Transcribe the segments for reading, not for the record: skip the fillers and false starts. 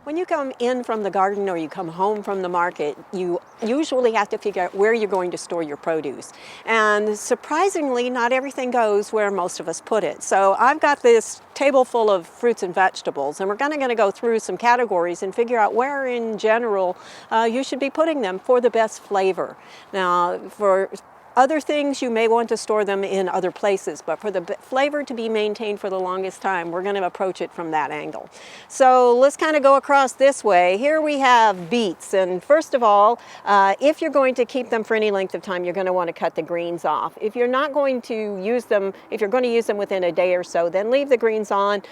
When you come in from the garden or you come home from the market, you usually have to figure out where you're going to store your produce. And surprisingly, not everything goes where most of us put it. So I've got this table full of fruits and vegetables, and we're going to go through some categories and figure out where in general you should be putting them for the best flavor. Now, for other things, you may want to store them in other places, but for the flavor to be maintained for the longest time, we're going to approach it from that angle. So let's kind of go across this way. Here we have beets, and first of all, if you're going to keep them for any length of time, you're going to want to cut the greens off. If you're not going to use them, if you're going to use them within a day or so, then leave the greens on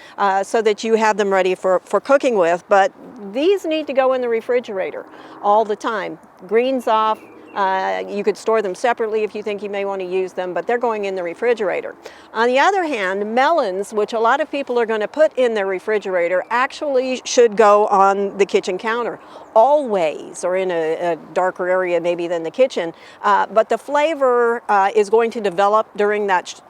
so that you have them ready for cooking with. But these need to go in the refrigerator all the time. Greens off. You could store them separately if you think you may want to use them, but they're going in the refrigerator. On the other hand, melons, which a lot of people are going to put in their refrigerator, actually should go on the kitchen counter always, or in a darker area maybe than the kitchen, but the flavor is going to develop during that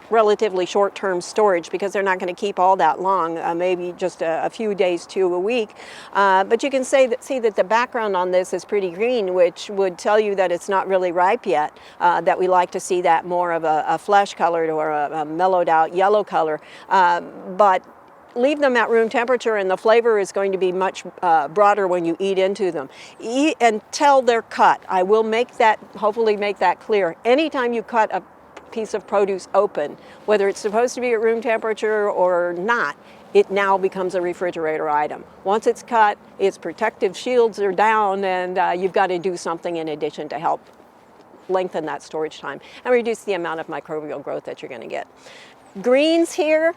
relatively short-term storage because they're not going to keep all that long, maybe just a few days to a week. But you can see that the background on this is pretty green, which would tell you that it's not really ripe yet, that we like to see that more of a flesh-colored or a mellowed out yellow color. But leave them at room temperature and the flavor is going to be much broader when you eat into them. Eat until they're cut. I will hopefully make that clear. Anytime you cut a piece of produce open, whether it's supposed to be at room temperature or not, it now becomes a refrigerator item. Once it's cut, its protective shields are down, and you've got to do something in addition to help lengthen that storage time and reduce the amount of microbial growth that you're going to get. Greens here,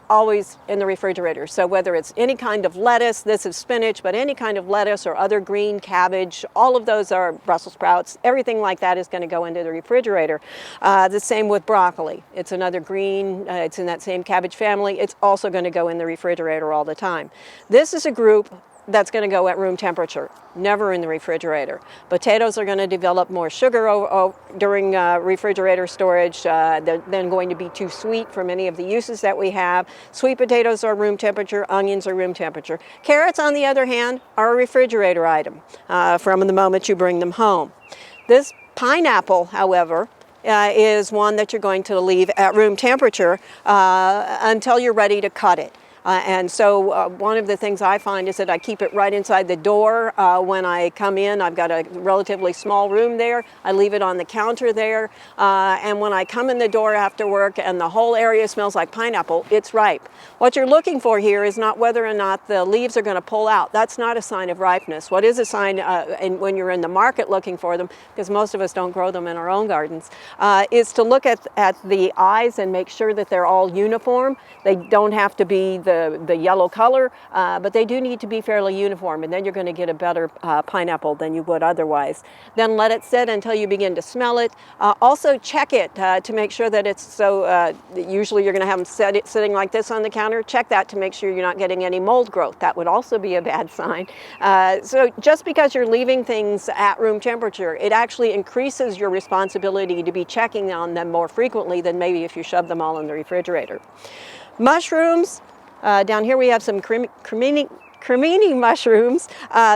always in the refrigerator. So whether it's any kind of lettuce, this is spinach, but any kind of lettuce or other green, cabbage, all of those are Brussels sprouts, everything like that is going to go into the refrigerator. The same with broccoli. It's another green, it's in that same cabbage family. It's also going to go in the refrigerator all the time. This is a group that's going to go at room temperature, never in the refrigerator. Potatoes are going to develop more sugar during refrigerator storage. They're then going to be too sweet for many of the uses that we have. Sweet potatoes are room temperature, onions are room temperature. Carrots, on the other hand, are a refrigerator item from the moment you bring them home. This pineapple, however, is one that you're going to leave at room temperature until you're ready to cut it. And so one of the things I find is that I keep it right inside the door when I come in. I've got a relatively small room there. I leave it on the counter there. And when I come in the door after work and the whole area smells like pineapple, it's ripe. What you're looking for here is not whether or not the leaves are going to pull out. That's not a sign of ripeness. What is a sign when you're in the market looking for them, because most of us don't grow them in our own gardens, is to look at the eyes and make sure that they're all uniform. They don't have to be the yellow color, but they do need to be fairly uniform, and then you're going to get a better pineapple than you would otherwise. Then let it sit until you begin to smell it. Also check it to make sure that it's usually you're going to have them sitting like this on the counter. Check that to make sure you're not getting any mold growth. That would also be a bad sign. So just because you're leaving things at room temperature, it actually increases your responsibility to be checking on them more frequently than maybe if you shove them all in the refrigerator. Mushrooms. Down here we have some cremini mushrooms.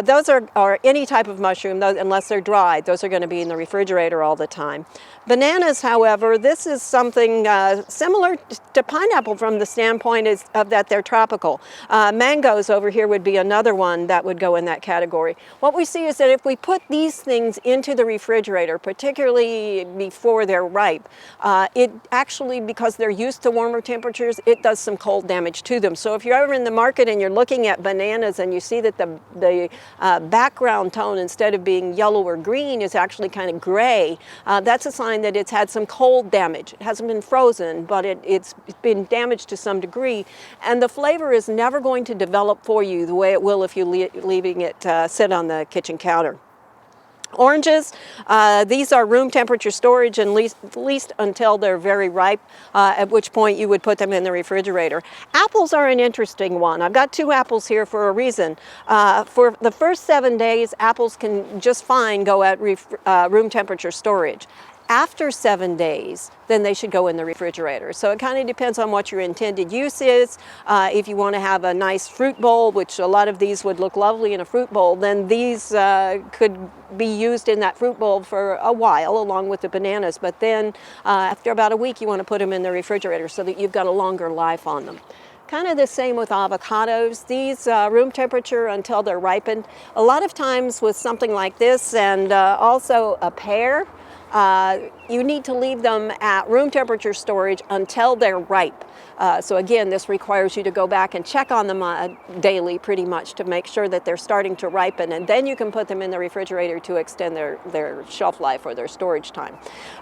Those are any type of mushroom, unless they're dried. Those are going to be in the refrigerator all the time. Bananas, however, this is something similar to pineapple from the standpoint of that they're tropical. Mangoes over here would be another one that would go in that category. What we see is that if we put these things into the refrigerator, particularly before they're ripe, it actually, because they're used to warmer temperatures, it does some cold damage to them. So if you're ever in the market and you're looking at bananas and you see that the background tone, instead of being yellow or green, is actually kind of gray, that's a sign that it's had some cold damage. It hasn't been frozen, but it's been damaged to some degree, and the flavor is never going to develop for you the way it will if you're leaving it sit on the kitchen counter. Oranges, these are room temperature storage, at least until they're very ripe, at which point you would put them in the refrigerator. Apples are an interesting one. I've got 2 apples here for a reason. For the first 7 days, apples can just fine go at room temperature storage. after 7 days, then they should go in the refrigerator. So it kind of depends on what your intended use is. If you want to have a nice fruit bowl, which a lot of these would look lovely in a fruit bowl, then these could be used in that fruit bowl for a while along with the bananas. But then after about a week, you want to put them in the refrigerator so that you've got a longer life on them. Kind of the same with avocados. These room temperature until they're ripened. A lot of times with something like this and also a pear, you need to leave them at room temperature storage until they're ripe. So again, this requires you to go back and check on them daily pretty much to make sure that they're starting to ripen, and then you can put them in the refrigerator to extend their shelf life or their storage time.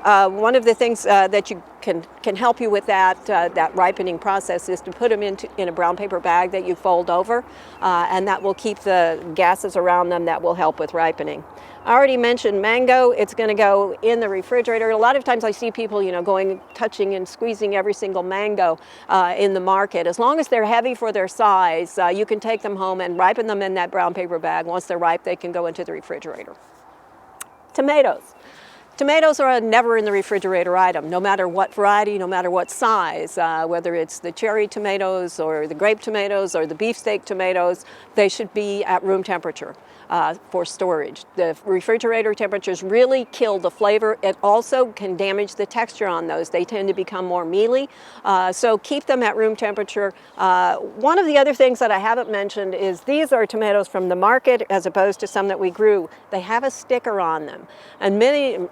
One of the things that you can help you with that ripening process is to put them in a brown paper bag that you fold over, and that will keep the gases around them. That will help with ripening. I already mentioned mango. It's going to go in the refrigerator. A lot of times I see people, touching and squeezing every single mango in the market. As long as they're heavy for their size, you can take them home and ripen them in that brown paper bag. Once they're ripe, they can go into the refrigerator. Tomatoes. Tomatoes are a never in the refrigerator item, no matter what variety, no matter what size, whether it's the cherry tomatoes or the grape tomatoes or the beefsteak tomatoes, they should be at room temperature for storage. The refrigerator temperatures really kill the flavor. It also can damage the texture on those. They tend to become more mealy, so keep them at room temperature. One of the other things that I haven't mentioned is these are tomatoes from the market as opposed to some that we grew. They have a sticker on them, and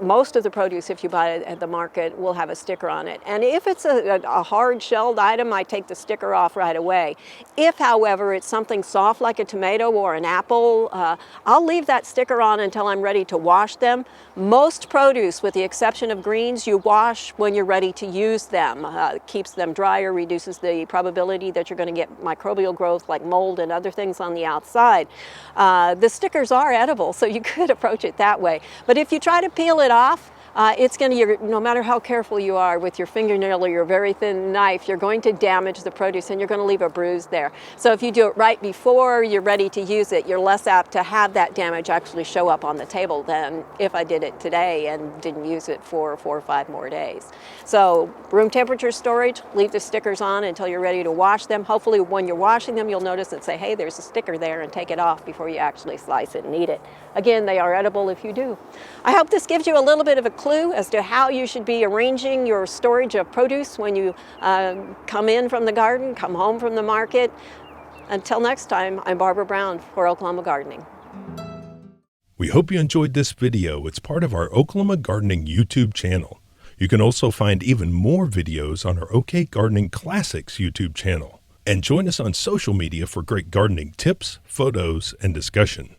most of the produce, if you buy it at the market, will have a sticker on it. And if it's a hard shelled item, I take the sticker off right away. If, however, it's something soft like a tomato or an apple, I'll leave that sticker on until I'm ready to wash them. Most produce, with the exception of greens, you wash when you're ready to use them. It keeps them drier, reduces the probability that you're going to get microbial growth like mold and other things on the outside. The stickers are edible, so you could approach it that way. But if you try to peel it off, it's going to, no matter how careful you are with your fingernail or your very thin knife, you're going to damage the produce and you're going to leave a bruise there. So if you do it right before you're ready to use it, you're less apt to have that damage actually show up on the table than if I did it today and didn't use it for 4 or 5 more days. So room temperature storage, leave the stickers on until you're ready to wash them. Hopefully when you're washing them, you'll notice and say, hey, there's a sticker there, and take it off before you actually slice it and eat it. Again, they are edible if you do. I hope this gives you a little bit of a clue as to how you should be arranging your storage of produce when you come in from the garden, come home from the market. Until next time, I'm Barbara Brown for Oklahoma Gardening. We hope you enjoyed this video. It's part of our Oklahoma Gardening YouTube channel. You can also find even more videos on our OK Gardening Classics YouTube channel. And join us on social media for great gardening tips, photos, and discussion.